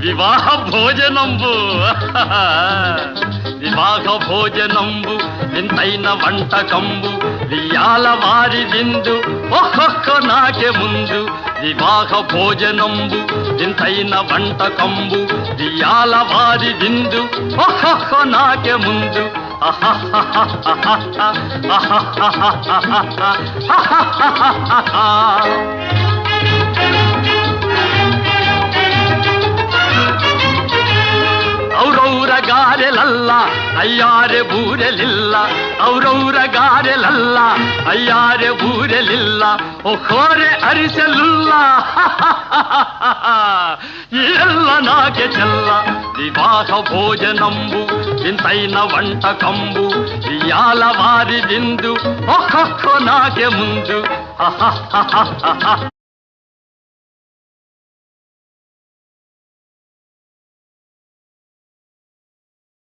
వివాహ భోజనంబు వివాహ భోజనంబు వింతైన వంటకంబు వియాల వారి విందు ఒక్కొక్క నాకే ముందు వివాహ భోజనంబు వింతైన వంటకంబు వియాల వారి విందు ఒక్కొక్క నాకే ముందు ఔరౌర గారెలల్ల అయ్యారె బూరెలిల్ల ఔరౌర గారెలల్ల అయ్యారె బూరెలిల్ల ఒక్కోరె అరిసెలుల్ల ಎಲ್ಲ ನಾಕೆ ಚೆಲ್ಲ ವಿವಾಹ ಭೋಜನಂಬು ವಿಂತೈನ వంటకంబు వియాల వారి విందు ఒక్కొక్క నాకే ముందు